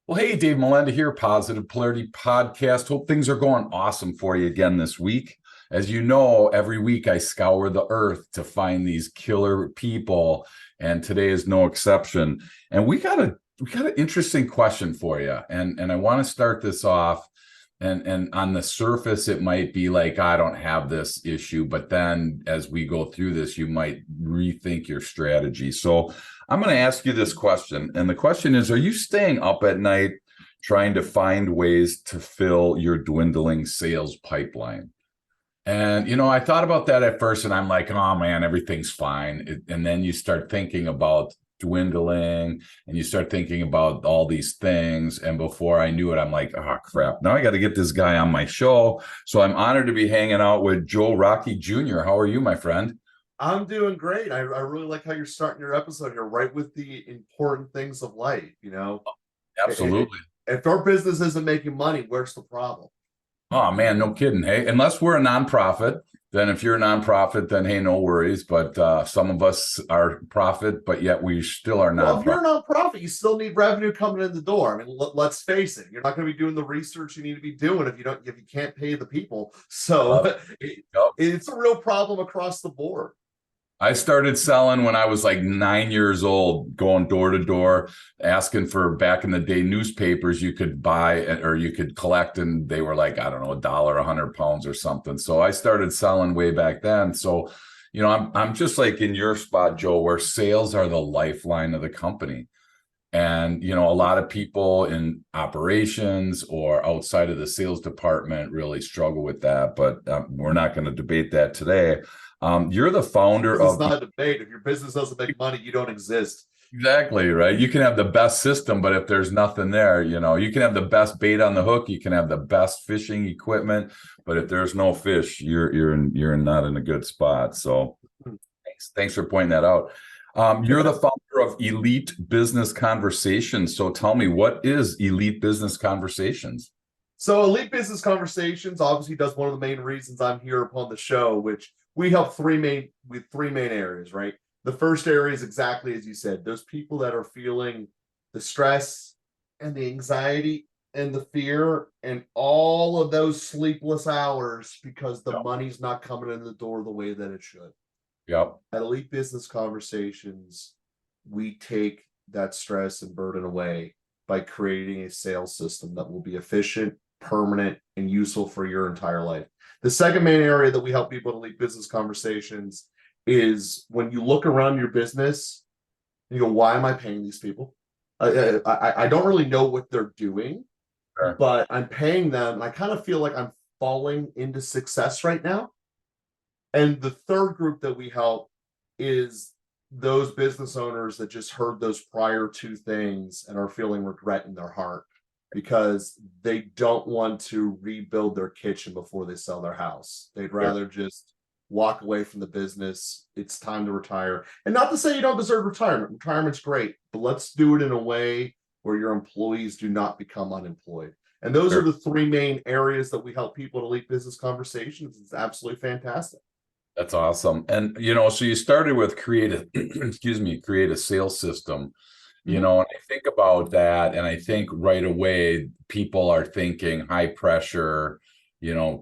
Well, hey, Dave Melinda here, Positive Polarity Podcast. Hope things are going awesome for you again this week. As you know, every week I scour the earth to find these killer people, and today is no exception. And we got an interesting question for you, and I want to start this off. And on the surface, it might be like, I don't have this issue, but then as we go through this, you might rethink your strategy. So I'm going to ask you this question. And the question is, are you staying up at night trying to find ways to fill your dwindling sales pipeline? And, I thought about that at first and I'm like, oh man, everything's fine. And then you start thinking about dwindling and you start thinking about all these things. And before I knew it, I'm like, oh crap, now I got to get this guy on my show. So I'm honored to be hanging out with Joe Rockey Jr. How are you, my friend? I'm doing great. I really like how you're starting your episode here, right with the important things of life. Absolutely. If our business isn't making money, where's the problem? Oh man, no kidding. Hey, unless we're a nonprofit, then if you're a nonprofit, then hey, no worries. But some of us are profit, but yet we still are Well, if nonprofit. you're a nonprofit, you still need revenue coming in the door. I mean, let's face it, you're not going to be doing the research you need to be doing if you can't pay the people. So Yep. it's a real problem across the board. I started selling when I was like 9 years old, going door to door, asking for back in the day newspapers you could buy or you could collect, and they were like, I don't know, $1, 100 pounds or something. So I started selling way back then. So, I'm just like in your spot, Joe, where sales are the lifeline of the company. And, a lot of people in operations or outside of the sales department really struggle with that, but we're not going to debate that today. You're the founder This is of not a debate. If your business doesn't make money, you don't exist. exactly right. You can have the best system, but if there's nothing there, you can have the best bait on the hook, you can have the best fishing equipment, but if there's no fish, you're not in a good spot. So thanks for pointing that out. You're the founder of Elite Business Conversations. So tell me, what is Elite Business Conversations? So Elite Business Conversations obviously does one of the main reasons I'm here upon the show, which we help three main areas, right? The first area is exactly as you said, those people that are feeling the stress and the anxiety and the fear and all of those sleepless hours because the Yep. money's not coming in the door the way that it should. Yep. At Elite Business Conversations, we take that stress and burden away by creating a sales system that will be efficient, permanent, and useful for your entire life. The second main area that we help people to lead business conversations is when you look around your business and you go, why am I paying these people? I don't really know what they're doing, Sure. but I'm paying them. And I kind of feel like I'm falling into success right now. And the third group that we help is those business owners that just heard those prior two things and are feeling regret in their heart because they don't want to rebuild their kitchen before they sell their house. They'd rather just walk away from the business. It's time to retire. And not to say you don't deserve retirement. Retirement's great, but let's do it in a way where your employees do not become unemployed. And those are Sure. the three main areas that we help people to lead business conversations. It's absolutely fantastic. That's awesome. And so you started with create a create a sales system. And I think about that, and I think right away people are thinking high pressure,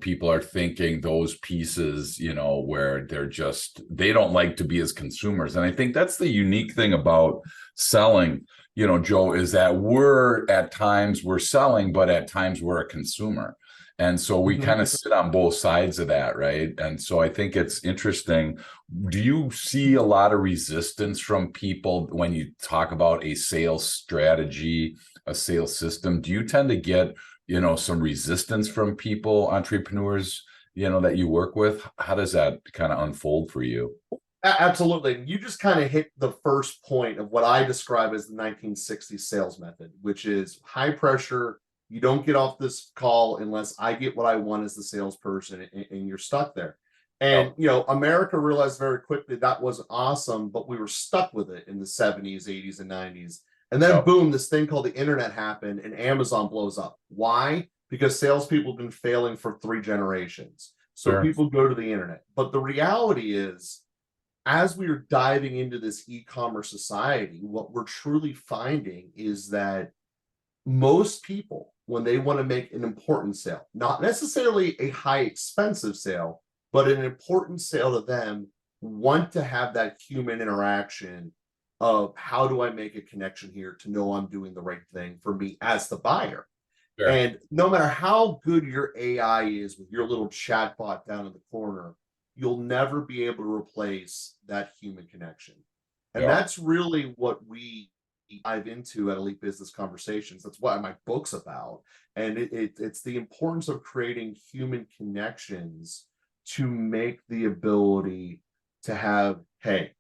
people are thinking those pieces, where they don't like to be as consumers. And I think that's the unique thing about selling, Joe, is that at times we're selling, but at times we're a consumer. And so we kind of sit on both sides of that, right? And so I think it's interesting. Do you see a lot of resistance from people when you talk about a sales strategy, a sales system? Do you tend to get, some resistance from people, entrepreneurs, that you work with? How does that kind of unfold for you? Absolutely. You just kind of hit the first point of what I describe as the 1960s sales method, which is high pressure. You don't get off this call unless I get what I want as the salesperson, and you're stuck there. And, Yep. America realized very quickly that wasn't awesome, but we were stuck with it in the 70s, 80s, and 90s. And then, Yep. boom, this thing called the internet happened and Amazon blows up. Why? Because salespeople have been failing for 3 generations. So Sure. people go to the internet. But the reality is, as we are diving into this e-commerce society, what we're truly finding is that most people, when they want to make an important sale, not necessarily a high expensive sale, but an important sale to them, want to have that human interaction of how do I make a connection here to know I'm doing the right thing for me as the buyer. Sure. And no matter how good your AI is with your little chatbot down in the corner, you'll never be able to replace that human connection. And Yeah. that's really what we dive into at Elite Business Conversations. That's what my book's about. And it's the importance of creating human connections to make the ability to have, hey,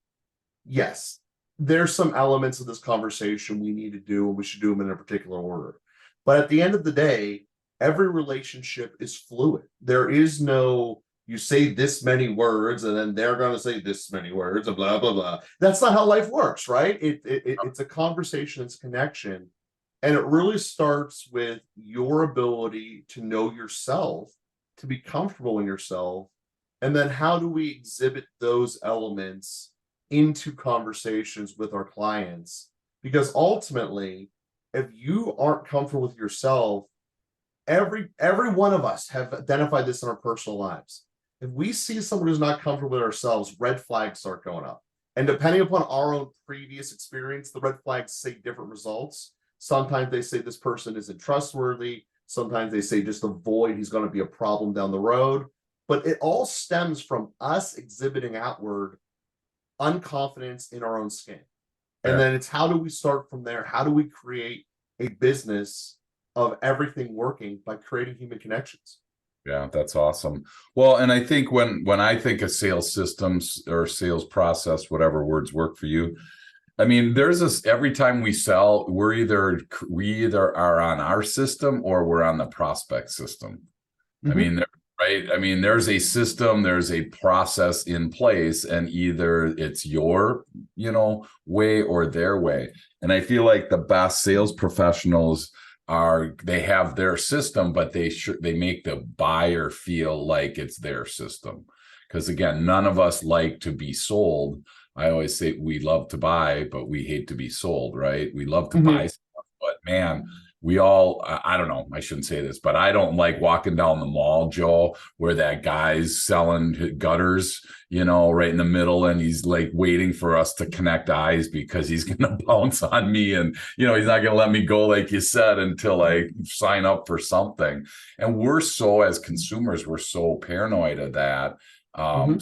yes, there's some elements of this conversation we need to do, and we should do them in a particular order. But at the end of the day, every relationship is fluid. There is no, you say this many words and then they're going to say this many words and blah, blah, blah. That's not how life works, right? It's a conversation, it's connection. And it really starts with your ability to know yourself, to be comfortable in yourself. And then how do we exhibit those elements into conversations with our clients? Because ultimately, if you aren't comfortable with yourself, every one of us have identified this in our personal lives. If we see someone who's not comfortable with ourselves, red flags start going up. And depending upon our own previous experience, the red flags say different results. Sometimes they say this person isn't trustworthy. Sometimes they say just avoid, he's going to be a problem down the road. But it all stems from us exhibiting outward unconfidence in our own skin. And then it's how do we start from there? How do we create a business of everything working by creating human connections? Yeah, that's awesome. Well, and I think when I think of sales systems or sales process, whatever words work for you, I mean, there's this every time we sell, we either are on our system or we're on the prospect system. I mean, right? I mean, there's a system, there's a process in place, and either it's your, way or their way. And I feel like the best sales professionals they have their system, but they make the buyer feel like it's their system. Because again, none of us like to be sold. I always say we love to buy, but we hate to be sold, right? We love to buy stuff, but man, we all, I don't know, I shouldn't say this, but I don't like walking down the mall, Joe, where that guy's selling gutters, right in the middle, and he's like waiting for us to connect eyes because he's going to bounce on me. And, he's not going to let me go, like you said, until I sign up for something. And as consumers, we're so paranoid of that. So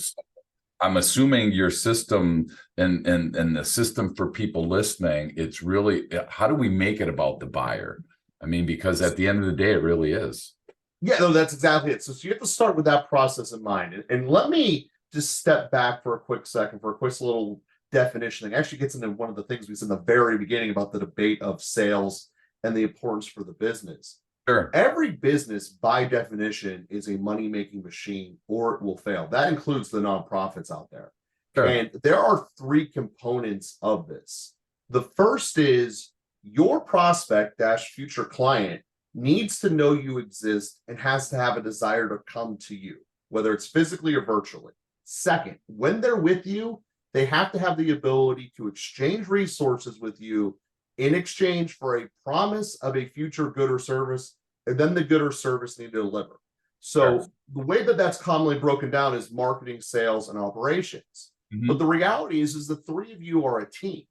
I'm assuming your system and the system for people listening, it's really, how do we make it about the buyer? I mean, because at the end of the day, it really is. Yeah, no, that's exactly it. So you have to start with that process in mind. And let me just step back for a quick second for a quick little definition. It actually gets into one of the things we said in the very beginning about the debate of sales and the importance for the business. Sure. Every business, by definition, is a money-making machine, or it will fail. That includes the nonprofits out there. Sure. And there are three components of this. The first is your prospect / future client needs to know you exist and has to have a desire to come to you, whether it's physically or virtually. Second, when they're with you, they have to have the ability to exchange resources with you in exchange for a promise of a future good or service, and then the good or service need to deliver. So the way that that's commonly broken down is marketing, sales, and operations. But the reality is the three of you are a team.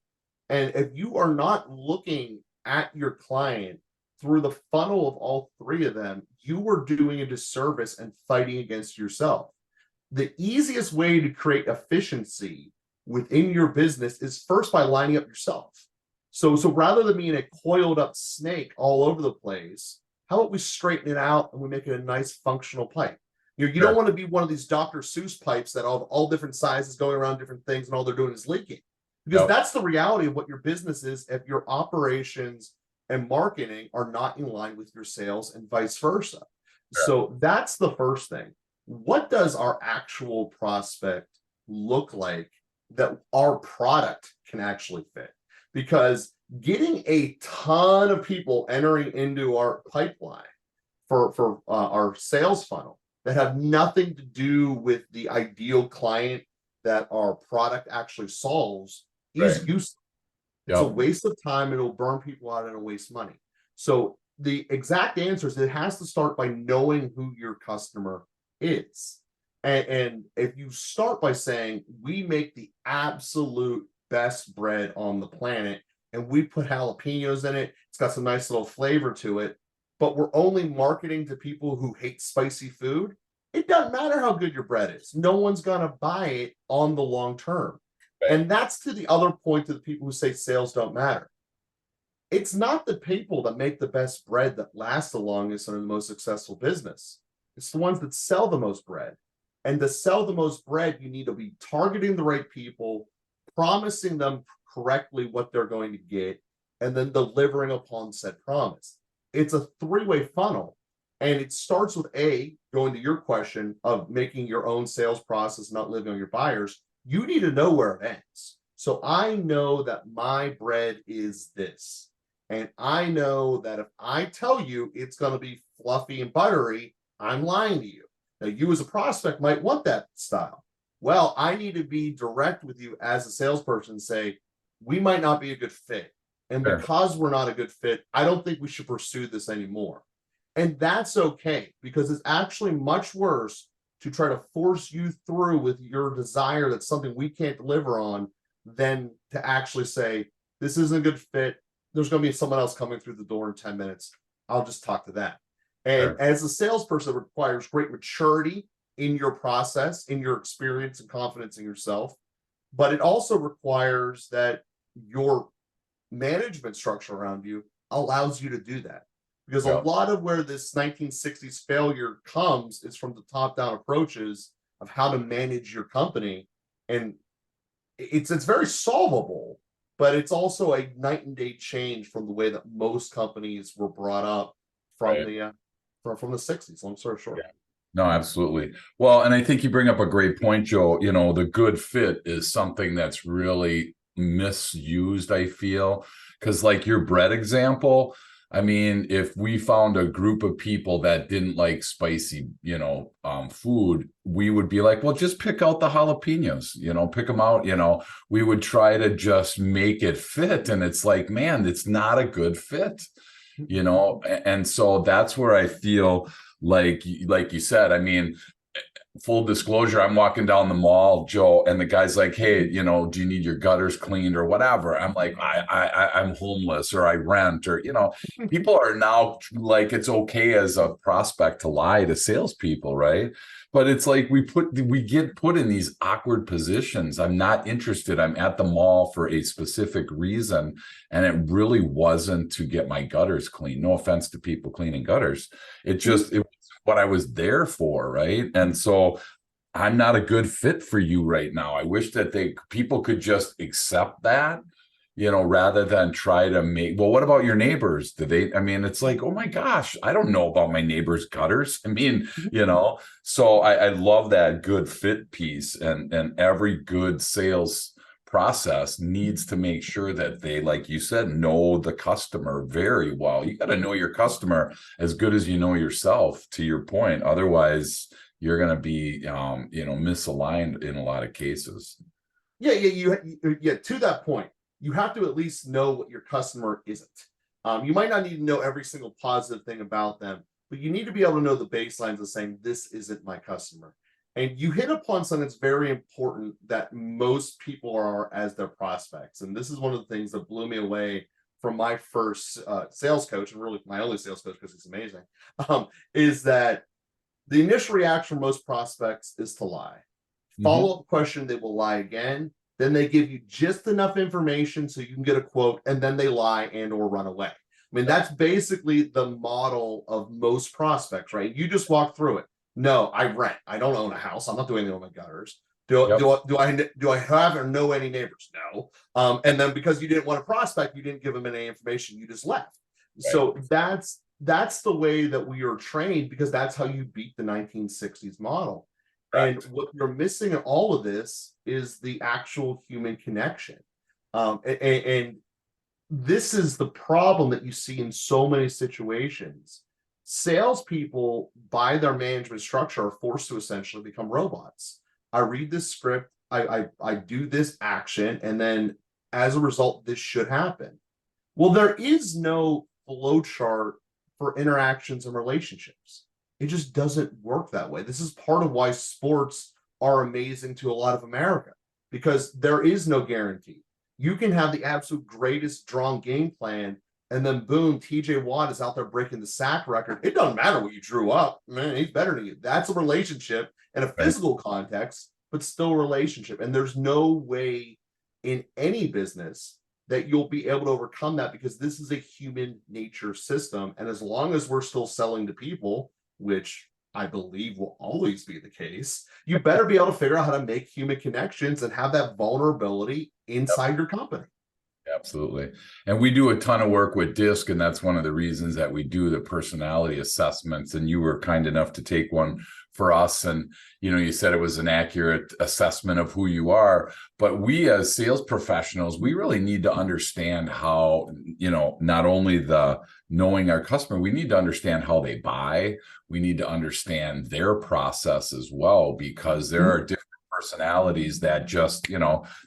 And if you are not looking at your client through the funnel of all three of them, you are doing a disservice and fighting against yourself. The easiest way to create efficiency within your business is first by lining up yourself. So rather than being a coiled up snake all over the place, how about we straighten it out and we make it a nice functional pipe? You don't want to be one of these Dr. Seuss pipes that all different sizes going around different things and all they're doing is leaking. Because that's the reality of what your business is if your operations and marketing are not in line with your sales and vice versa. So that's the first thing. What does our actual prospect look like that our product can actually fit? Because getting a ton of people entering into our pipeline for our sales funnel that have nothing to do with the ideal client that our product actually solves is useless. It's a waste of time and it'll burn people out and it'll waste money. So the exact answer is it has to start by knowing who your customer is. And if you start by saying, we make the absolute best bread on the planet, and we put jalapenos in it, it's got some nice little flavor to it, but we're only marketing to people who hate spicy food, it doesn't matter how good your bread is. No one's going to buy it on the long term. Right. And that's to the other point to the people who say sales don't matter. It's not the people that make the best bread that last the longest and are the most successful business. It's the ones that sell the most bread. And to sell the most bread, you need to be targeting the right people, promising them correctly what they're going to get, and then delivering upon said promise. It's a three-way funnel. And it starts with going to your question of making your own sales process, not living on your buyers. You need to know where it ends. So I know that my bread is this. And I know that if I tell you it's going to be fluffy and buttery, I'm lying to you. Now, you as a prospect might want that style. Well, I need to be direct with you as a salesperson and say, we might not be a good fit. And Sure. because we're not a good fit, I don't think we should pursue this anymore. And that's okay, because it's actually much worse to try to force you through with your desire that's something we can't deliver on than to actually say, this isn't a good fit. There's going to be someone else coming through the door in 10 minutes. I'll just talk to that. And Sure. as a salesperson, it requires great maturity in your process, in your experience and confidence in yourself. But it also requires that your management structure around you allows you to do that. Because a lot of where this 1960s failure comes is from the top-down approaches of how to manage your company. And it's very solvable, but it's also a night and day change from the way that most companies were brought up from Right. from the 60s. Long story short. Yeah. No, absolutely. Well, and I think you bring up a great point, Joe. You know, the good fit is something that's really misused, I feel, because like your bread example, I mean, if we found a group of people that didn't like spicy, food, we would be like, well, just pick out the jalapenos, pick them out, we would try to just make it fit. And it's like, man, it's not a good fit, and so that's where I feel like you said, I mean, full disclosure, I'm walking down the mall, Joe, and the guy's like, hey, do you need your gutters cleaned or whatever? I'm like, I'm homeless, or I rent, or people are now like, it's okay as a prospect to lie to salespeople, right? But it's like we get put in these awkward positions. I'm not interested. I'm at the mall for a specific reason, and it really wasn't to get my gutters clean. No offense to people cleaning gutters. It was what I was there for, right? And so I'm not a good fit for you right now. I wish that people could just accept that, rather than try to make, well, what about your neighbors? I mean, it's like, oh my gosh, I don't know about my neighbors' gutters. I mean, so I love that good fit piece, and every good sales process needs to make sure that they, like you said, know the customer very well. You got to know your customer as good as you know yourself, to your point. Otherwise, you're going to be, misaligned in a lot of cases. Yeah. To that point, you have to at least know what your customer isn't. You might not need to know every single positive thing about them, but you need to be able to know the baselines of saying, this isn't my customer. And you hit upon something that's very important that most people are as their prospects. And this is one of the things that blew me away from my first sales coach, and really my only sales coach, because he's amazing, is that the initial reaction for most prospects is to lie. Follow-up question, they will lie again. Then they give you just enough information so you can get a quote, and then they lie and or run away. I mean, that's basically the model of most prospects, right? You just walk through it. No, I rent. I don't own a house. I'm not doing anything with my gutters. Do I have or know any neighbors? No. And then because you didn't want a prospect, you didn't give them any information. You just left. Right. So that's the way that we are trained, because that's how you beat the 1960s model. Right. And what you're missing in all of this is the actual human connection. And this is the problem that you see in so many situations. Salespeople, by their management structure, are forced to essentially become robots. I read this script, I do this action, and then as a result, this should happen. Well, there is no flow chart for interactions and relationships. It just doesn't work that way. This is part of why sports are amazing to a lot of America, because there is no guarantee. You can have the absolute greatest drawn game plan, and then boom, TJ Watt is out there breaking the sack record. It doesn't matter what you drew up, man, he's better than you. That's a relationship in a physical context, but still a relationship. And there's no way in any business that you'll be able to overcome that, because this is a human nature system. And as long as we're still selling to people, which I believe will always be the case, you better be able to figure out how to make human connections and have that vulnerability inside your company. Absolutely. And we do a ton of work with DISC, and that's one of the reasons that we do the personality assessments. And you were kind enough to take one for us. And, you said it was an accurate assessment of who you are. But we as sales professionals, we really need to understand how, not only the knowing our customer, we need to understand how they buy. We need to understand their process as well, because there are different personalities that just,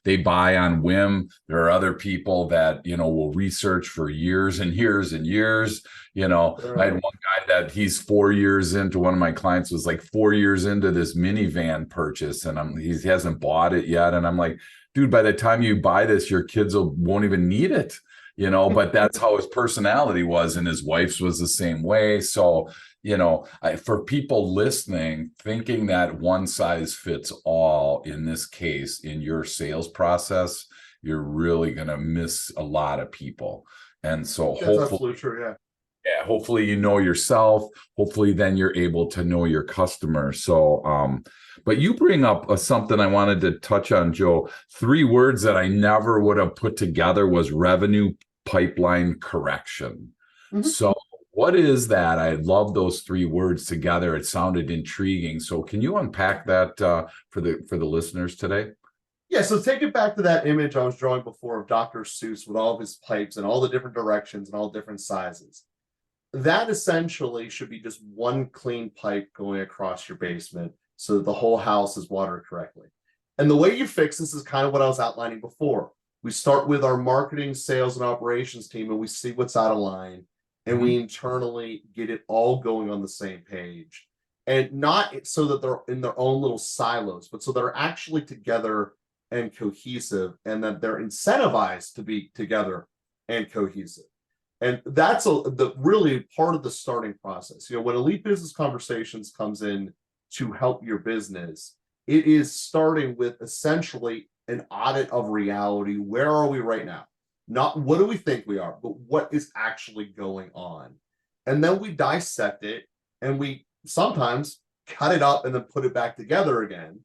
they buy on whim. There are other people that, will research for years and years and years. I had one guy that he's 4 years into, one of my clients was like 4 years into this minivan purchase, and he hasn't bought it yet. And I'm like, dude, by the time you buy this, your kids won't even need it, but that's how his personality was. And his wife's was the same way. So, for people listening, thinking that one size fits all in this case, in your sales process, you're really going to miss a lot of people. And so that's absolutely true. Yeah, hopefully you know yourself. Hopefully then you're able to know your customer. So, but you bring up something I wanted to touch on, Joe. 3 words that I never would have put together was revenue pipeline correction. So what is that? I love those 3 words together. It sounded intriguing. So can you unpack that for the listeners today? Yeah, so take it back to that image I was drawing before of Dr. Seuss with all of his pipes and all the different directions and all different sizes. That essentially should be just one clean pipe going across your basement so that the whole house is watered correctly. And the way you fix this is kind of what I was outlining before. We start with our marketing, sales, and operations team, and we see what's out of line, and we internally get it all going on the same page. And not so that they're in their own little silos, but so they're actually together and cohesive, and that they're incentivized to be together and cohesive. And that's the really part of the starting process. When Elite Business Conversations comes in to help your business, it is starting with essentially an audit of reality. Where are we right now? Not what do we think we are, but what is actually going on. And then we dissect it, and we sometimes cut it up and then put it back together again.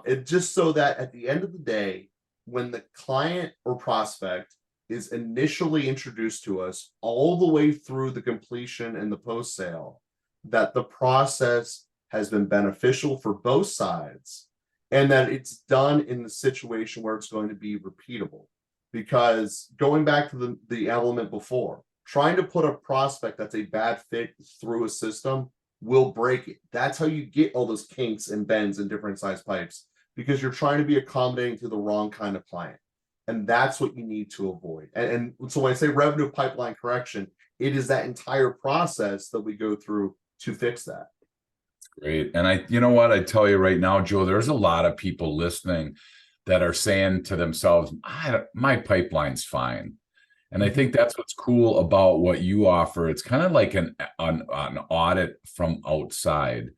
It just so that at the end of the day, when the client or prospect is initially introduced to us all the way through the completion and the post-sale, that the process has been beneficial for both sides, and that it's done in the situation where it's going to be repeatable. Because going back to the element before, trying to put a prospect that's a bad fit through a system will break it. That's how you get all those kinks and bends in different size pipes, because you're trying to be accommodating to the wrong kind of client. And that's what you need to avoid. And so when I say revenue pipeline correction, it is that entire process that we go through to fix that. Great. And you know what, I tell you right now, Joe, there's a lot of people listening that are saying to themselves, my pipeline's fine. And I think that's what's cool about what you offer. It's kind of like an audit from outside.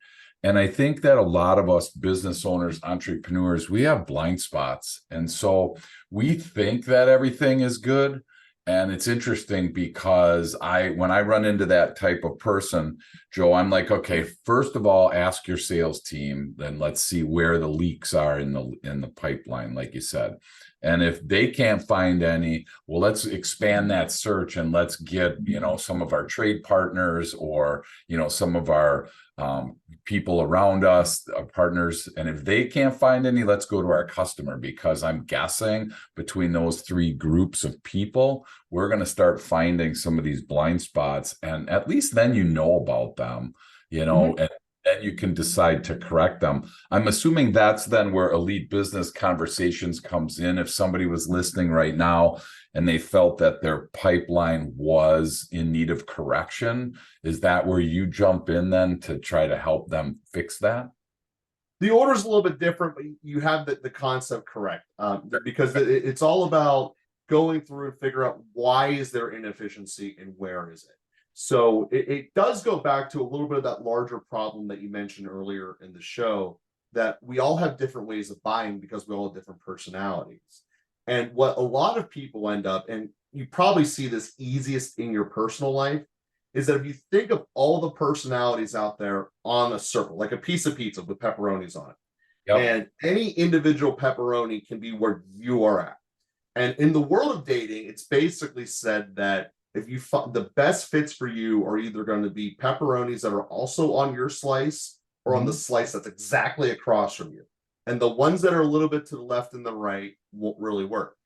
And I think that a lot of us business owners, entrepreneurs, we have blind spots. And so we think that everything is good. And it's interesting because when I run into that type of person, Joe, I'm like, okay, first of all, ask your sales team, then let's see where the leaks are in the pipeline, like you said. And if they can't find any, well, let's expand that search and let's get, some of our trade partners or, some of our people around us, partners. And if they can't find any, let's go to our customer, because I'm guessing between those 3 groups of people, we're going to start finding some of these blind spots. And at least then about them, and and you can decide to correct them. I'm assuming that's then where Elite Business Conversations comes in. If somebody was listening right now and they felt that their pipeline was in need of correction, is that where you jump in then to try to help them fix that? The order is a little bit different, but you have the concept correct, because it's all about going through and figure out why is there inefficiency and where is it. So it does go back to a little bit of that larger problem that you mentioned earlier in the show, that we all have different ways of buying because we all have different personalities. And what a lot of people end up, and you probably see this easiest in your personal life, is that if you think of all the personalities out there on a circle, like a piece of pizza with pepperonis on it, Yep. and any individual pepperoni can be where you are at. And in the world of dating, it's basically said that if you find the best fits for you are either going to be pepperonis that are also on your slice or on the slice that's exactly across from you. And the ones that are a little bit to the left and the right won't really work.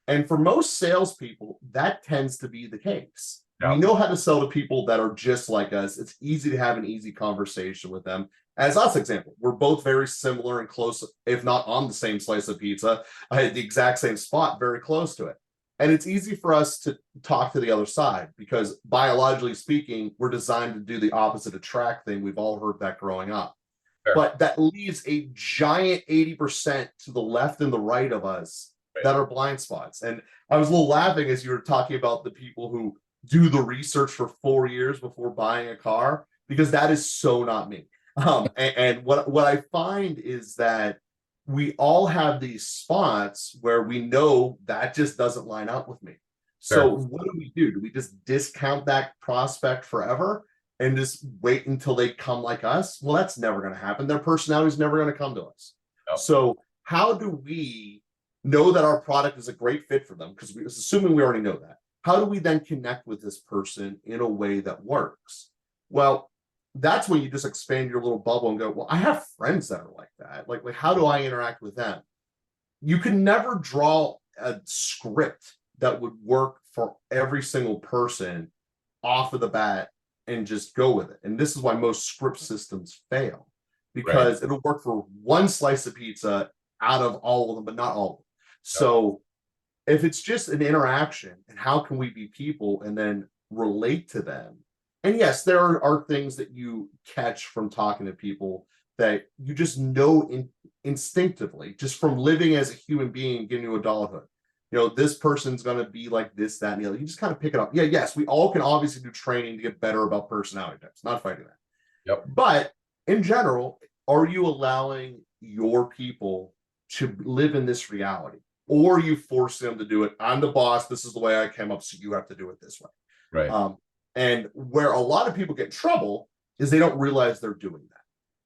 And for most salespeople, that tends to be the case. Yep. We know how to sell to people that are just like us. It's easy to have an easy conversation with them. As us example, we're both very similar and close, if not on the same slice of pizza. I had the exact same spot, very close to it. And it's easy for us to talk to the other side because biologically speaking, we're designed to do the opposite attract thing. We've all heard that growing up. Sure. But that leaves a giant 80% to the left and the right of us that are blind spots. And I was a little laughing as you were talking about the people who do the research for 4 years before buying a car, because that is so not me. And what I find is that we all have these spots where we know that just doesn't line up with me. So what do? Do we just discount that prospect forever and just wait until they come like us? Well, that's never going to happen. Their personality is never going to come to us. Nope. So how do we know that our product is a great fit for them? Because assuming we already know that, how do we then connect with this person in a way that works? Well, that's when you just expand your little bubble and go, well, I have friends that are like that. Like how do I interact with them? You can never draw a script that would work for every single person off of the bat and just go with it. And this is why most script systems fail, because it'll work for one slice of pizza out of all of them, but not all of them. So if it's just an interaction, and how can we be people and then relate to them? And yes, there are things that you catch from talking to people that you just know instinctively, just from living as a human being, getting to adulthood. You know, this person's going to be like this, that, and the other. You just kind of pick it up. Yeah, yes, we all can obviously do training to get better about personality types. Not fighting that. Yep. But in general, are you allowing your people to live in this reality? Or are you forcing them to do it? I'm the boss. This is the way I came up, so you have to do it this way. Right. And where a lot of people get in trouble is they don't realize they're doing that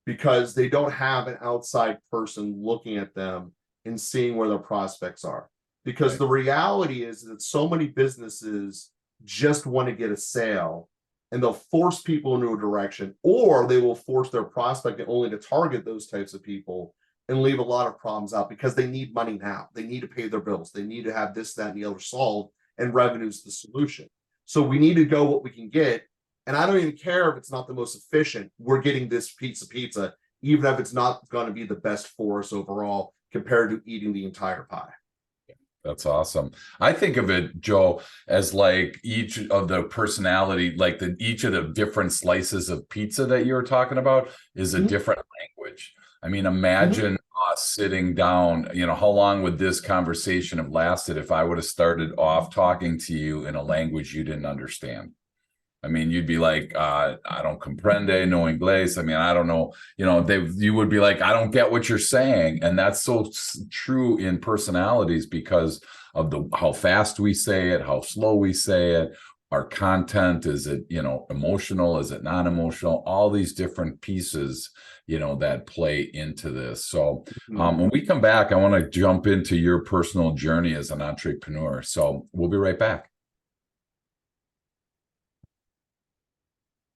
because they don't have an outside person looking at them and seeing where their prospects are. Because the reality is that so many businesses just want to get a sale and they'll force people into a direction, or they will force their prospect only to target those types of people and leave a lot of problems out because they need money now. They need to pay their bills. They need to have this, that, and the other solved, and revenue is the solution. So we need to go what we can get. And I don't even care if it's not the most efficient. We're getting this piece of pizza, even if it's not going to be the best for us overall compared to eating the entire pie. That's awesome. I think of it, Joe, as like each of the personality, like each of the different slices of pizza that you were talking about is a different language. I mean, imagine us sitting down, you know, how long would this conversation have lasted if I would have started off talking to you in a language you didn't understand? I mean, you'd be like, I don't comprende, no inglés. I mean, I don't know, you know, you would be like, I don't get what you're saying. And that's so true in personalities because of how fast we say it, how slow we say it, our content. Is it, you know, emotional? Is it non-emotional? All these different pieces, you know, that play into this. So when we come back, I want to jump into your personal journey as an entrepreneur. So we'll be right back.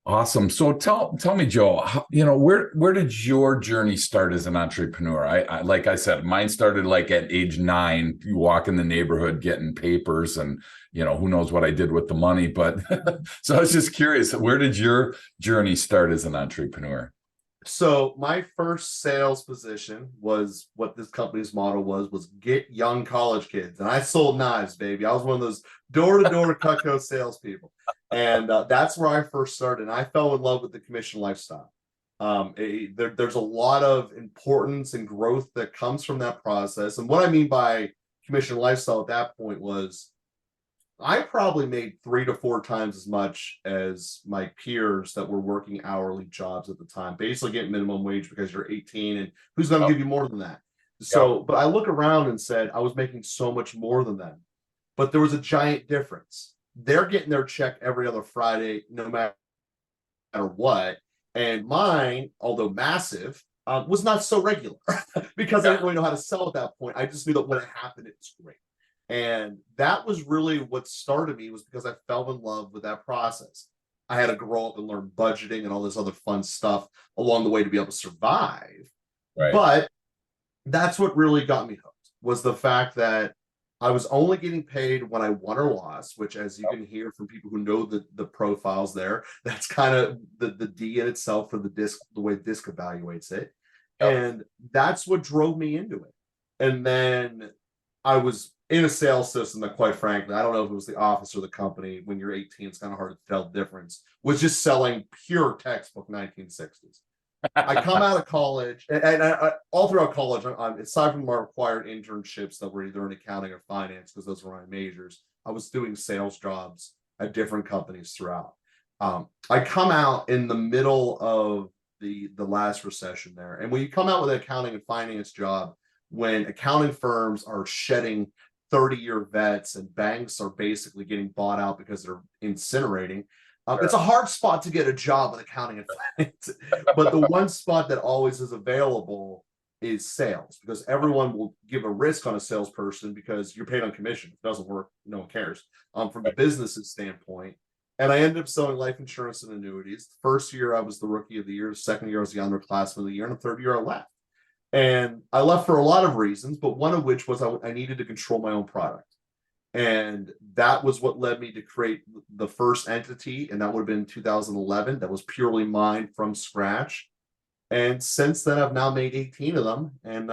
Awesome. So tell me, Joe, you know, where did your journey start as an entrepreneur? I like I said, mine started like at age 9. You walk in the neighborhood getting papers, and you know, who knows what I did with the money. But so I was just curious, where did your journey start as an entrepreneur? So my first sales position was what this company's model was get young college kids. And I sold knives, baby. I was one of those door-to-door Cutco salespeople. And that's where I first started. And I fell in love with the commission lifestyle. There's a lot of importance and growth that comes from that process. And what I mean by commission lifestyle at that point was I probably made 3 to 4 times as much as my peers that were working hourly jobs at the time, basically getting minimum wage because you're 18 and who's going to give you more than that? So, but I look around and said I was making so much more than them, but there was a giant difference. They're getting their check every other Friday, no matter what. And mine, although massive, was not so regular because I didn't really know how to sell at that point. I just knew that when it happened, it was great. And that was really what started me, was because I fell in love with that process. I had to grow up and learn budgeting and all this other fun stuff along the way to be able to survive. Right. But that's what really got me hooked, was the fact that I was only getting paid when I won or lost, which, as you can hear from people who know the profiles there, that's kind of the D in itself for the disc, the way disc evaluates it. And that's what drove me into it. And then I was in a sales system that, quite frankly, I don't know if it was the office or the company. When you're 18, it's kind of hard to tell the difference. Was just selling pure textbook 1960s. I come out of college, and I, all throughout college, aside from my required internships that were either in accounting or finance, because those were my majors, I was doing sales jobs at different companies throughout. I come out in the middle of the last recession there, and when you come out with an accounting and finance job, when accounting firms are shedding 30-year vets and banks are basically getting bought out because they're incinerating, it's a hard spot to get a job with accounting and finance. But the one spot that always is available is sales, because everyone will give a risk on a salesperson because you're paid on commission. If it doesn't work, no one cares. From the business's standpoint. And I ended up selling life insurance and annuities. The first year I was the rookie of the year. The second year I was the underclassman of the year. And the third year I left. And I left for a lot of reasons, but one of which was I needed to control my own product. And that was what led me to create the first entity. And that would have been 2011. That was purely mine from scratch. And since then, I've now made 18 of them. And,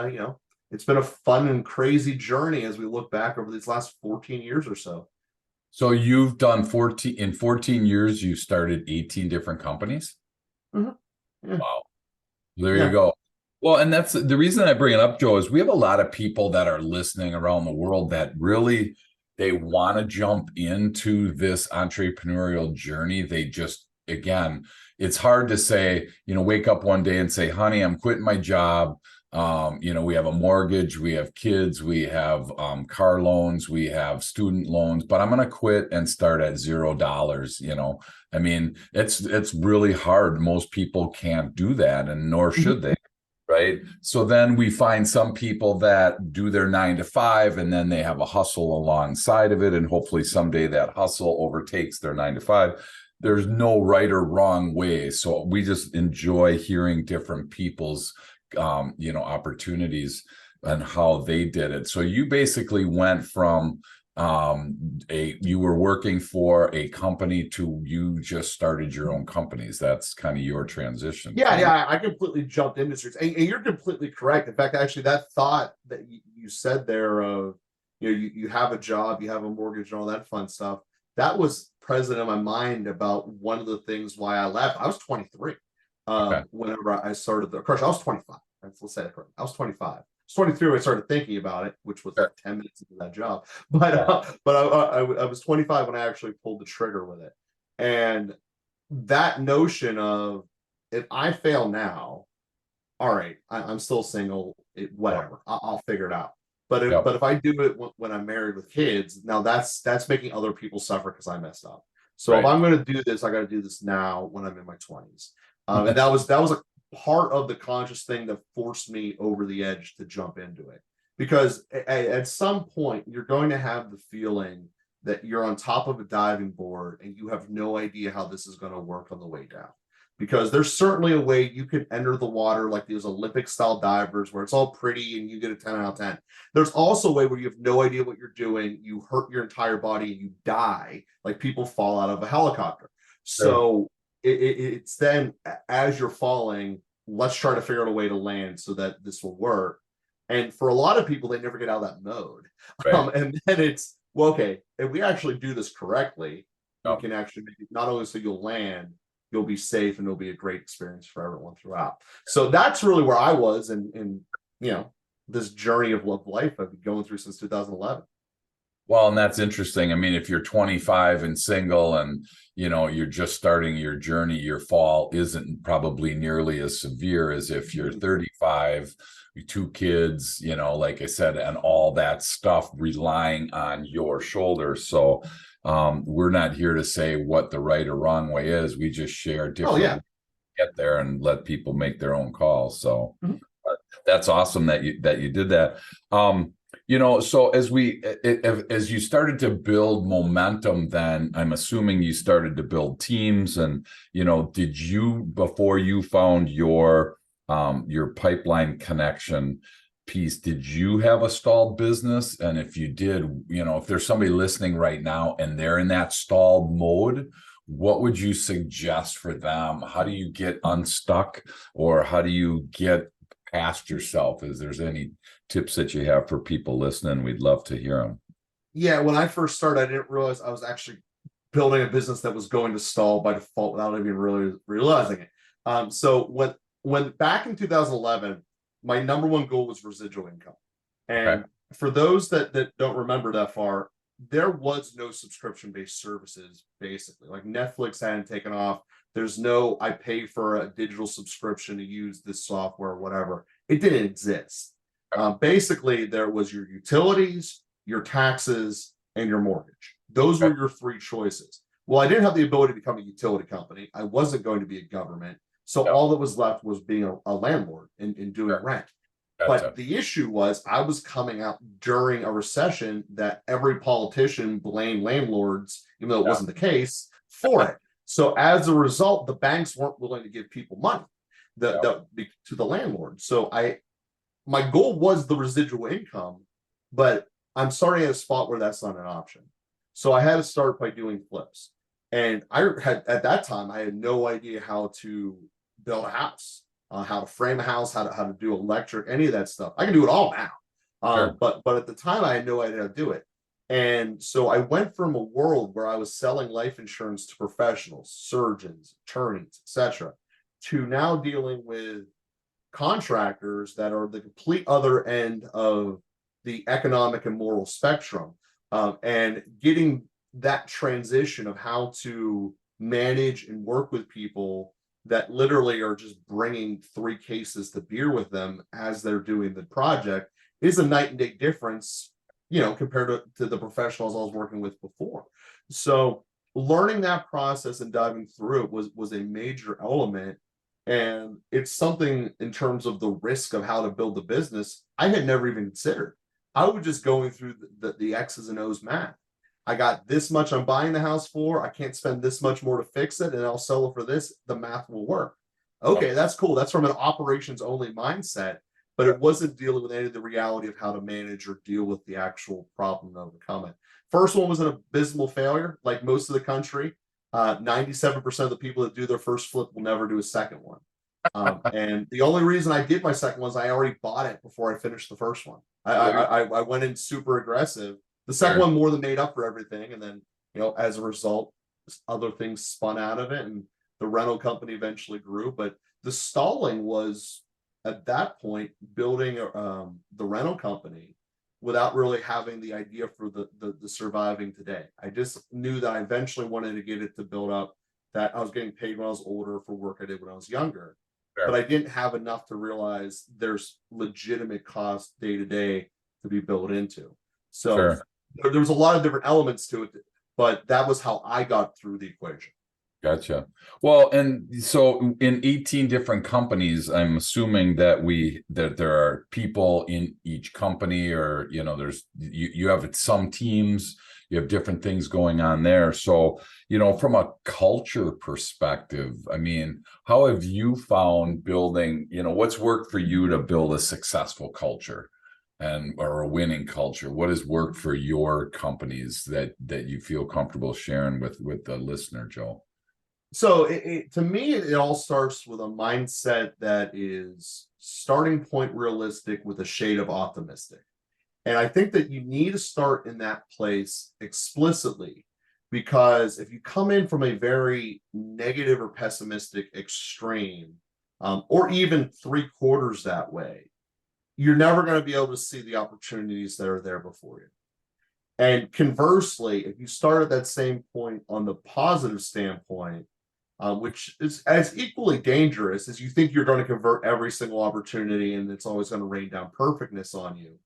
it's been a fun and crazy journey as we look back over these last 14 years or so. So you've done 14 years, you started 18 different companies? Mm-hmm. Yeah. Wow. There you go. Well, and that's the reason I bring it up, Joe, is we have a lot of people that are listening around the world that really, they want to jump into this entrepreneurial journey. They just, again, it's hard to say, wake up one day and say, honey, I'm quitting my job. We have a mortgage, we have kids, we have car loans, we have student loans, but I'm going to quit and start at $0. I mean, it's really hard. Most people can't do that, and nor should they. Right. So then we find some people that do their 9 to 5, and then they have a hustle alongside of it. And hopefully someday that hustle overtakes their 9 to 5. There's no right or wrong way. So we just enjoy hearing different people's, opportunities and how they did it. So you basically went from you were working for a company to you just started your own companies. That's kind of your transition. Yeah, I completely jumped industries, and you're completely correct. In fact, actually, that thought that you said there of, you have a job, you have a mortgage, and all that fun stuff, that was present in my mind about one of the things why I left. I was 23 whenever I started of course, I was 25. Let's say that correct. I was 25. 23 when I started thinking about it, which was like 10 minutes into that job. But I was 25 when I actually pulled the trigger with it. And that notion of, if I fail now, all right, I'm still single, whatever, I'll figure it out. But if I do it when I'm married with kids, now that's making other people suffer because I messed up. So if I'm going to do this, I got to do this now when I'm in my 20s. And that was a part of the conscious thing that forced me over the edge to jump into it, because at some point you're going to have the feeling that you're on top of a diving board and you have no idea how this is going to work on the way down, because there's certainly a way you could enter the water like these Olympic style divers where it's all pretty and you get a 10 out of 10. There's also a way where you have no idea what you're doing, you hurt your entire body and you die, like people fall out of a helicopter. So it's then, as you're falling, let's try to figure out a way to land so that this will work. And for a lot of people, they never get out of that mode. Right. And then it's, well, okay, if we actually do this correctly, we Yep. can actually make it not only so you'll land, you'll be safe, and it'll be a great experience for everyone throughout. So that's really where I was in this journey of life I've been going through since 2011. Well, and that's interesting. I mean, if you're 25 and single and, you're just starting your journey, your fall isn't probably nearly as severe as if you're 35, two kids, like I said, and all that stuff relying on your shoulders. So we're not here to say what the right or wrong way is. We just share different ways to get there and let people make their own calls. So that's awesome that you did that. So as you started to build momentum, then I'm assuming you started to build teams, and did you, before you found your pipeline connection piece, did you have a stalled business? And if you did, if there's somebody listening right now and they're in that stalled mode, what would you suggest for them? How do you get unstuck, or how do you get past yourself? Is there's any tips that you have for people listening? We'd love to hear them. Yeah, when I first started, I didn't realize I was actually building a business that was going to stall by default without even really realizing it. So when back in 2011, my number one goal was residual income. And for those that don't remember that far, there was no subscription-based services, basically. Like Netflix hadn't taken off. There's no, I pay for a digital subscription to use this software or whatever. It didn't exist. Basically, there was your utilities, your taxes, and your mortgage. Those were your three choices. Well, I didn't have the ability to become a utility company. I wasn't going to be a government. So all that was left was being a landlord and doing rent. But the issue was I was coming out during a recession that every politician blamed landlords, even though it wasn't the case, for it. So as a result, the banks weren't willing to give people money to the landlord. So my goal was the residual income, but I'm starting at a spot where that's not an option. So I had to start by doing flips. And at that time, I had no idea how to build a house, how to frame a house, how to do electric, any of that stuff. I can do it all now. But at the time, I had no idea how to do it. And so I went from a world where I was selling life insurance to professionals, surgeons, attorneys, etc., to now dealing with contractors that are the complete other end of the economic and moral spectrum, and getting that transition of how to manage and work with people that literally are just bringing 3 cases to beer with them as they're doing the project is a night and day difference, compared to the professionals I was working with before. So learning that process and diving through it was a major element. And it's something in terms of the risk of how to build the business I had never even considered. I was just going through the X's and O's math. I got this much I'm buying the house for. I can't spend this much more to fix it, and I'll sell it for this. The math will work. Okay, that's cool. That's from an operations only mindset, but it wasn't dealing with any of the reality of how to manage or deal with the actual problem and overcome it. First one was an abysmal failure. Like most of the country, 97% of the people that do their first flip will never do a second one. And the only reason I did my second one is I already bought it before I finished the first one. I went in super aggressive. The second one more than made up for everything. And then, as a result, other things spun out of it, and the rental company eventually grew. But the stalling was at that point building the rental company without really having the idea for the surviving today. I just knew that I eventually wanted to get it to build up, that I was getting paid when I was older for work I did when I was younger. But I didn't have enough to realize there's legitimate cost day to day to be built into. So there was a lot of different elements to it, but that was how I got through the equation. Gotcha. Well, and so in 18 different companies, I'm assuming that there are people in each company, or there's you have some teams, you have different things going on there. So, from a culture perspective, I mean, how have you found building, what's worked for you to build a successful culture or a winning culture? What has worked for your companies that you feel comfortable sharing with the listener, Joe? So to me, it all starts with a mindset that is starting point realistic with a shade of optimistic. And I think that you need to start in that place explicitly, because if you come in from a very negative or pessimistic extreme, or even three quarters that way, you're never going to be able to see the opportunities that are there before you. And conversely, if you start at that same point on the positive standpoint, which is as equally dangerous as you think you're going to convert every single opportunity and it's always going to rain down perfectness on you,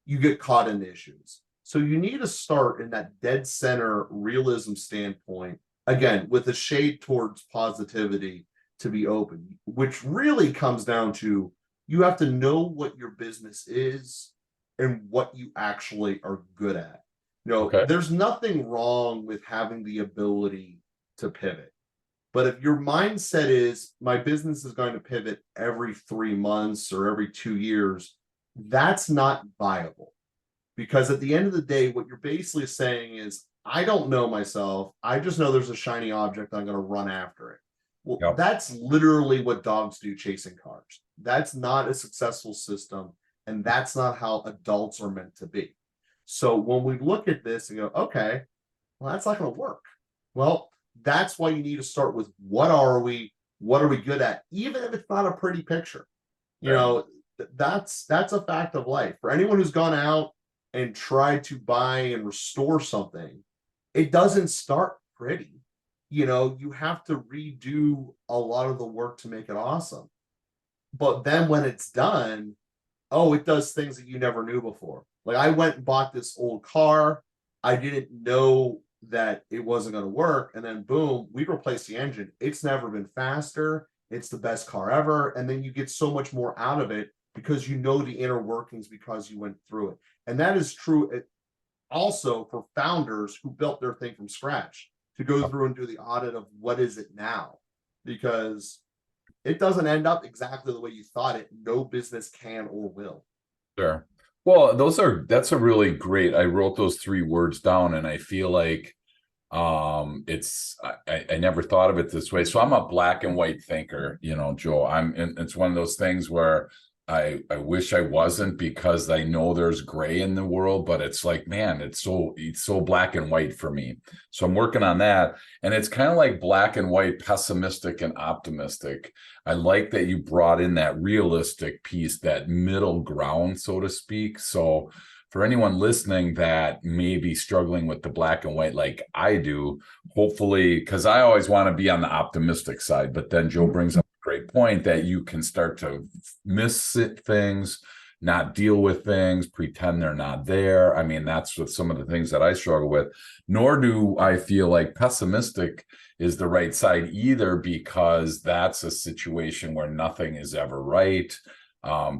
you get caught in issues. So you need to start in that dead center realism standpoint, again, with a shade towards positivity to be open, which really comes down to you have to know what your business is and what you actually are good at. Okay. There's nothing wrong with having the ability to pivot. But if your mindset is my business is going to pivot every 3 months or every 2 years, that's not viable. Because at the end of the day, what you're basically saying is, I don't know myself. I just know there's a shiny object. I'm going to run after it. Well, Yep. that's literally what dogs do chasing cars. That's not a successful system. And that's not how adults are meant to be. So when we look at this and go, okay, well, that's not going to work. Well, that's why you need to start with what are we? What are we good at? Even if it's not a pretty picture, Sure. that's a fact of life. For anyone who's gone out and tried to buy and restore something, it doesn't start pretty. You have to redo a lot of the work to make it awesome. But then when it's done, oh, it does things that you never knew before. Like I went and bought this old car. I didn't know that it wasn't going to work. And then boom, we replaced the engine. It's never been faster. It's the best car ever. And then you get so much more out of it because you know the inner workings because you went through it. And that is true also for founders who built their thing from scratch to go through and do the audit of what is it now, because it doesn't end up exactly the way you thought it. No business can or will. Sure. Well, that's a really great. I wrote those three words down and I feel like I never thought of it this way. So I'm a black and white thinker, Joe. It's one of those things where I wish I wasn't, because I know there's gray in the world, but it's like, man, it's so black and white for me. So I'm working on that. And it's kind of like black and white, pessimistic and optimistic. I like that you brought in that realistic piece, that middle ground, so to speak. So for anyone listening that may be struggling with the black and white like I do, hopefully, because I always want to be on the optimistic side, but then Joe brings up a great point that you can start to miss things, not deal with things, pretend they're not there. I mean, that's what some of the things that I struggle with. Nor do I feel like pessimistic is the right side either, because that's a situation where nothing is ever right.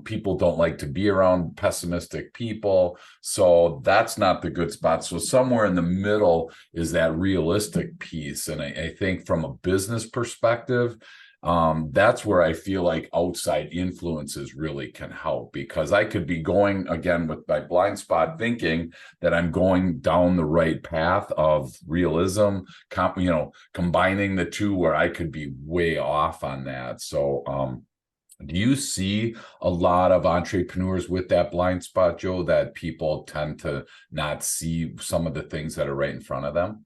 People don't like to be around pessimistic people. So that's not the good spot. So somewhere in the middle is that realistic piece. And I think from a business perspective, that's where I feel like outside influences really can help, because I could be going again with my blind spot thinking that I'm going down the right path of realism, combining the two, where I could be way off on that. So, do you see a lot of entrepreneurs with that blind spot, Joe, that people tend to not see some of the things that are right in front of them?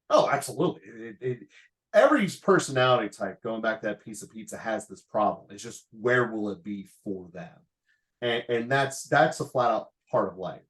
Oh, absolutely. Every personality type, going back to that piece of pizza, has this problem. It's just where will it be for them? And that's a flat out part of life.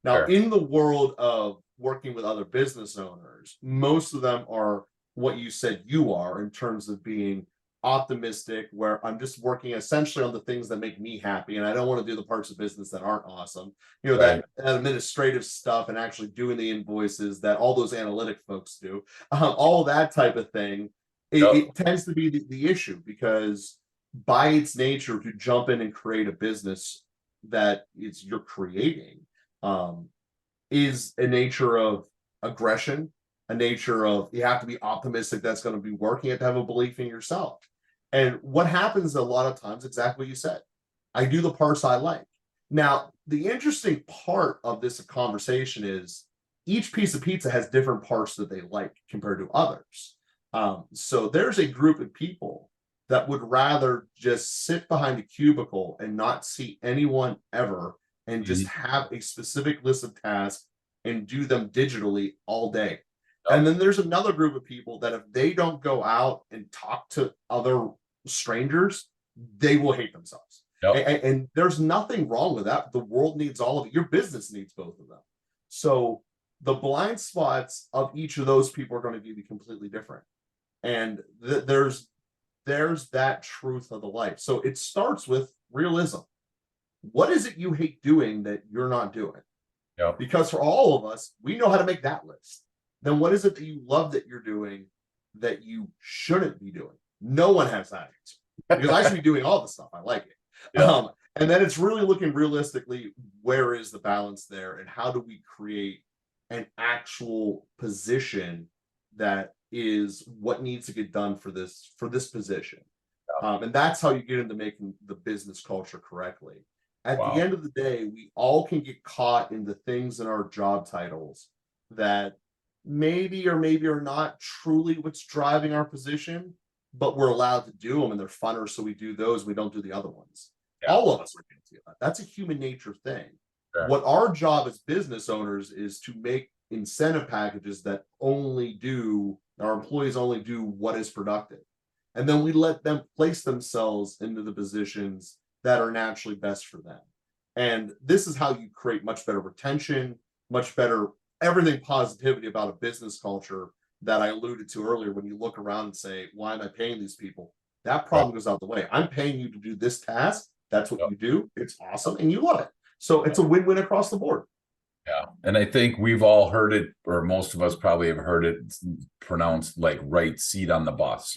Now, Sure. in the world of working with other business owners, most of them are what you said you are, in terms of being optimistic, where I'm just working essentially on the things that make me happy, and I don't want to do the parts of business that aren't awesome. Right. That administrative stuff and actually doing the invoices that all those analytic folks do, all that type of thing. It, Yep. it tends to be the issue, because by its nature, to jump in and create a business that is you're creating, um, is a nature of aggression, a nature of you have to be optimistic that's going to be working. You have to have a belief in yourself. And what happens a lot of times, exactly what you said, I do the parts I like. Now, the interesting part of this conversation is each piece of pizza has different parts that they like compared to others. So there's a group of people that would rather just sit behind a cubicle and not see anyone ever and just Mhm. have a specific list of tasks and do them digitally all day. Yep. And then there's another group of people that if they don't go out and talk to other strangers, they will hate themselves. Yep. And there's nothing wrong with that. The world needs all of it. Your business needs both of them. So the blind spots of each of those people are going to be completely different. And there's that truth of the life. So it starts with realism. What is it you hate doing that you're not doing? Yep. Because for all of us, we know how to make that list. Then what is it that you love that you're doing that you shouldn't be doing? No one has that answer because I should be doing all the stuff. I like it. Yep. And then it's really looking realistically, where is the balance there and how do we create an actual position that is what needs to get done for this position. And that's how you get into making the business culture correctly. At the Wow. end of the day, we all can get caught in the things in our job titles that maybe or maybe are not truly what's driving our position, but we're allowed to do them and they're funner. So we do those, we don't do the other ones. Yeah. All of us are guilty of that. That's a human nature thing. Sure. What our job as business owners is to make incentive packages that only do our employees only do what is productive. And then we let them place themselves into the positions that are naturally best for them. And this is how you create much better retention, much better everything positivity about a business culture that I alluded to earlier. When you look around and say, why am I paying these people? That problem goes out the way. I'm paying you to do this task. That's what you do. It's awesome. And you love it. So it's a win-win across the board. Yeah. And I think we've all heard it, or most of us probably have heard it pronounced like right seat on the bus.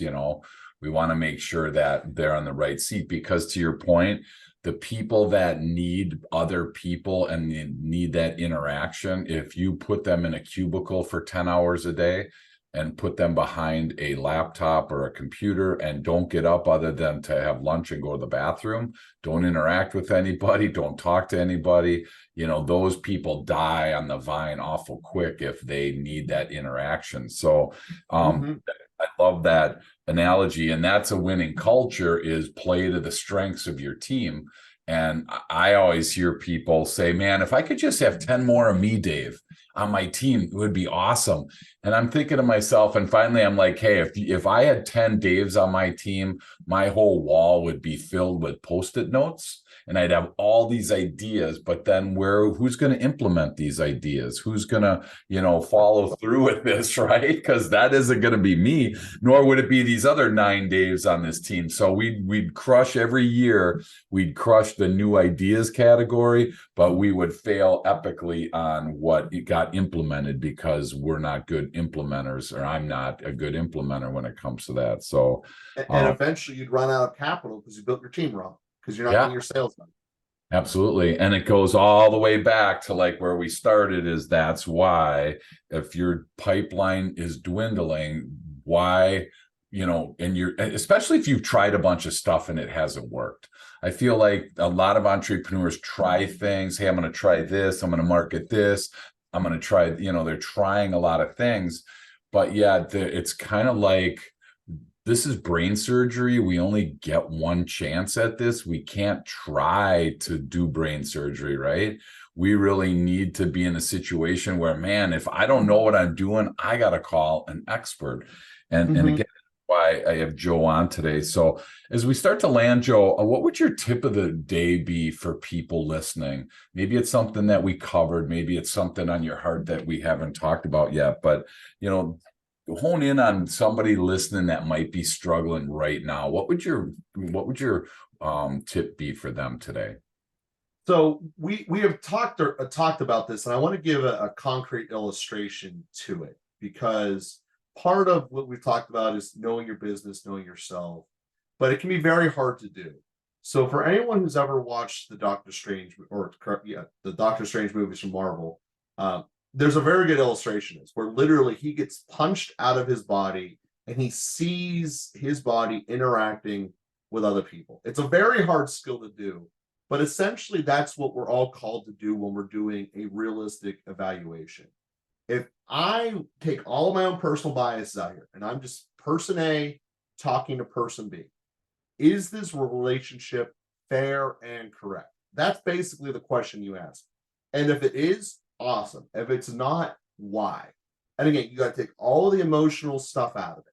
We want to make sure that they're on the right seat because to your point, the people that need other people and need that interaction, if you put them in a cubicle for 10 hours a day and put them behind a laptop or a computer and don't get up other than to have lunch and go to the bathroom, don't interact with anybody, don't talk to anybody, those people die on the vine awful quick if they need that interaction. So I love that analogy. And that's a winning culture is play to the strengths of your team. And I always hear people say, man, if I could just have 10 more of me, Dave, on my team, it would be awesome. And I'm thinking to myself, and finally I'm like, hey, if I had 10 Daves on my team, my whole wall would be filled with Post-it notes. And I'd have all these ideas, but then who's going to implement these ideas? Who's going to, follow through with this, right? Because that isn't going to be me, nor would it be these other 9 Daves on this team. So we'd crush every year. We'd crush the new ideas category, but we would fail epically on what got implemented because we're not good implementers, or I'm not a good implementer when it comes to that. So, and eventually you'd run out of capital because you built your team wrong. Because you're not getting your sales done. Absolutely. And it goes all the way back to like where we started is that's why if your pipeline is dwindling, why, and especially if you've tried a bunch of stuff and it hasn't worked. I feel like a lot of entrepreneurs try things. Hey, I'm going to try this. I'm going to market this. I'm going to try, they're trying a lot of things, but yeah, it's kind of like, this is brain surgery. We only get one chance at this. We can't try to do brain surgery, right? We really need to be in a situation where, man, if I don't know what I'm doing, I got to call an expert. And again, why I have Joe on today. So as we start to land, Joe, what would your tip of the day be for people listening? Maybe it's something that we covered. Maybe it's something on your heart that we haven't talked about yet, but hone in on somebody listening that might be struggling right now. What would your tip be for them today? So we have talked about this, and I want to give a concrete illustration to it because part of what we've talked about is knowing your business, knowing yourself, but it can be very hard to do. So for anyone who's ever watched the Doctor Strange the Doctor Strange movies from Marvel, there's a very good illustration where literally he gets punched out of his body and he sees his body interacting with other people. It's a very hard skill to do, but essentially that's what we're all called to do when we're doing a realistic evaluation. If I take all of my own personal biases out here and I'm just person A talking to person B, is this relationship fair and correct? That's basically the question you ask. And if it is, awesome. If it's not, why? And again, you got to take all the emotional stuff out of it.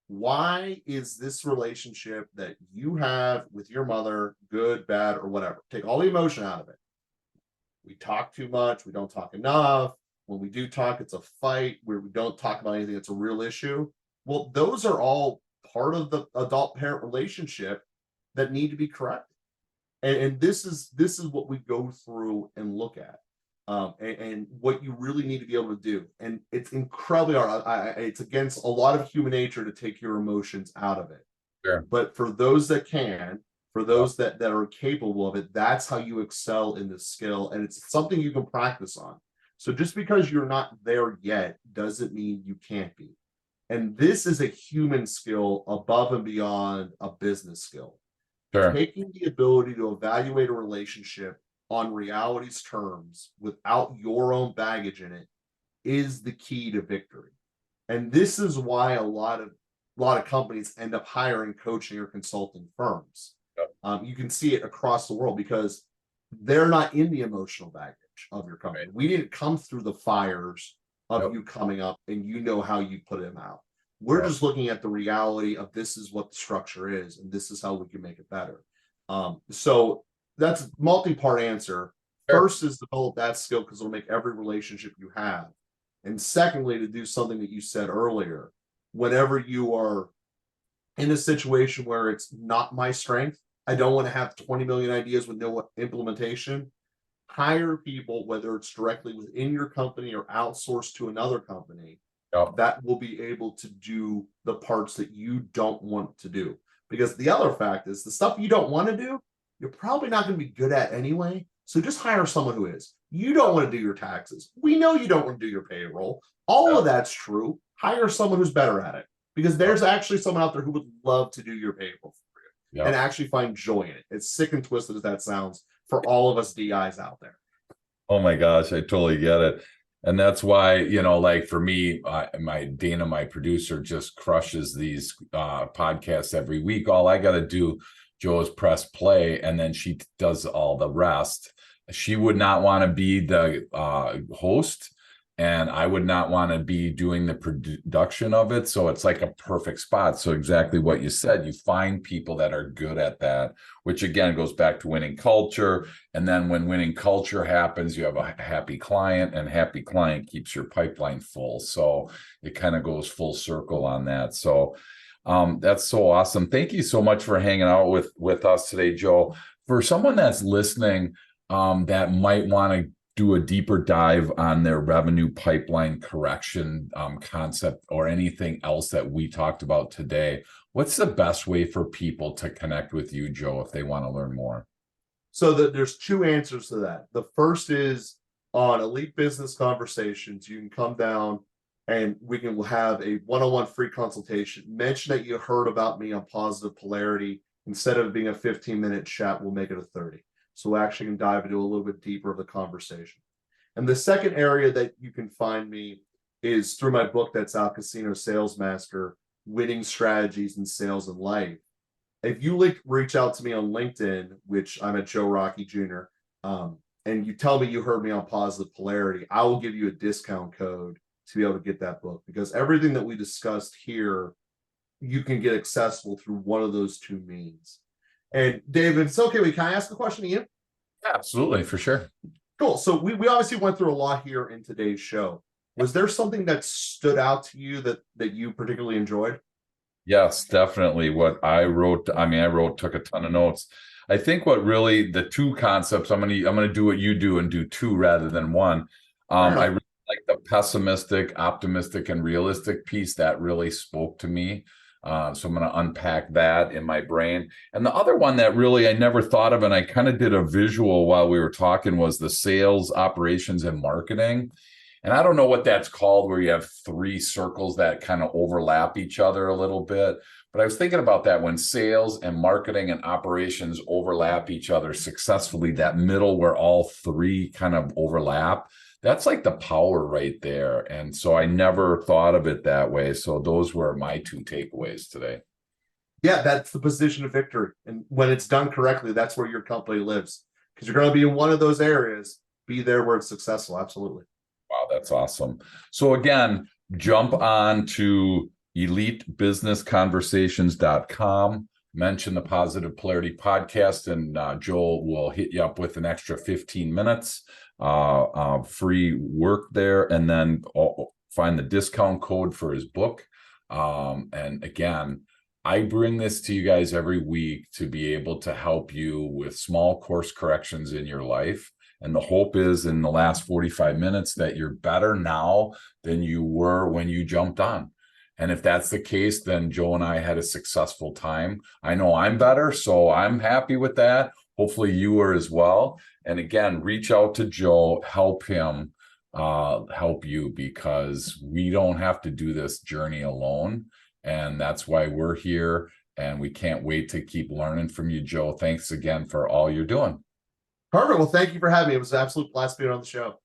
Why is this relationship that you have with your mother good, bad, or whatever? Take all the emotion out of it. We talk too much. We don't talk enough. When we do talk, it's a fight where we don't talk about anything that's a real issue. Well, those are all part of the adult parent relationship that need to be corrected. And this is what we go through and look at. And what you really need to be able to do. And it's incredibly hard. It's against a lot of human nature to take your emotions out of it. Sure. But for those that can, for those that are capable of it, that's how you excel in this skill. And it's something you can practice on. So just because you're not there yet doesn't mean you can't be. And this is a human skill above and beyond a business skill. Sure. Taking the ability to evaluate a relationship on reality's terms without your own baggage in it is the key to victory. And this is why a lot of companies end up hiring coaching or consulting firms. Yep. You can see it across the world because they're not in the emotional baggage of your company. Right. We didn't come through the fires of you coming up and you know how you put them out. We're just looking at the reality of this is what the structure is and this is how we can make it better. So that's a multi-part answer. Sure. First is develop that skill because it'll make every relationship you have. And secondly, to do something that you said earlier, whenever you are in a situation where it's not my strength, I don't want to have 20 million ideas with no implementation. Hire people, whether it's directly within your company or outsourced to another company, that will be able to do the parts that you don't want to do. Because the other fact is the stuff you don't want to do, you're probably not going to be good at anyway. So just hire someone who is. You don't want to do your taxes. We know you don't want to do your payroll. All of that's true. Hire someone who's better at it because there's actually someone out there who would love to do your payroll for you and actually find joy in it. As sick and twisted as that sounds for all of us DIs out there. Oh my gosh, I totally get it. And that's why, like for me, my producer just crushes these podcasts every week. All I got to do, Joe, is press play, and then she does all the rest. She would not want to be the host, and I would not want to be doing the production of it. So it's like a perfect spot. So exactly what you said, you find people that are good at that, which again goes back to winning culture. And then when winning culture happens, you have a happy client, and happy client keeps your pipeline full. So it kind of goes full circle on that. So that's so awesome. Thank you so much for hanging out with us today, Joe. For someone that's listening, that might want to do a deeper dive on their revenue pipeline correction concept or anything else that we talked about today, what's the best way for people to connect with you, Joe, if they want to learn more? So there's two answers to that. The first is on Elite Business Conversations. You can come down and we can have a one-on-one free consultation. Mention that you heard about me on Positive Polarity. Instead of being a 15-minute chat, we'll make it a 30. So we actually can dive into a little bit deeper of the conversation. And the second area that you can find me is through my book that's out, Casino Sales Master, Winning Strategies in Sales and Life. If you reach out to me on LinkedIn, which I'm at Joe Rockey Jr., and you tell me you heard me on Positive Polarity, I will give you a discount code to be able to get that book, because everything that we discussed here, you can get accessible through one of those two means. And David, it's okay. Can I ask a question to you? Absolutely, for sure. Cool. So we obviously went through a lot here in today's show. Was there something that stood out to you that you particularly enjoyed? Yes, definitely. What I wrote, took a ton of notes. I think what really the two concepts, I'm gonna do what you do and do two rather than one. I really like the pessimistic, optimistic, and realistic piece that really spoke to me. So I'm going to unpack that in my brain. And the other one that really I never thought of, and I kind of did a visual while we were talking, was the sales, operations, and marketing. And I don't know what that's called, where you have three circles that kind of overlap each other a little bit. But I was thinking about that when sales and marketing and operations overlap each other successfully, that middle where all three kind of overlap. That's like the power right there. And so I never thought of it that way. So those were my two takeaways today. Yeah, that's the position of victory. And when it's done correctly, that's where your company lives. Because you're going to be in one of those areas, be there where it's successful. Absolutely. Wow, that's awesome. So again, jump on to elitebusinessconversations.com, mention the Positive Polarity Podcast, and Joel will hit you up with an extra 15 minutes free work there, and then find the discount code for his book. And again, I bring this to you guys every week to be able to help you with small course corrections in your life. And the hope is in the last 45 minutes that you're better now than you were when you jumped on. And if that's the case, then Joe and I had a successful time. I know I'm better, so I'm happy with that. Hopefully you are as well. And again, reach out to Joe, help him help you, because we don't have to do this journey alone. And that's why we're here. And we can't wait to keep learning from you, Joe. Thanks again for all you're doing. Perfect. Well, thank you for having me. It was an absolute blast being on the show.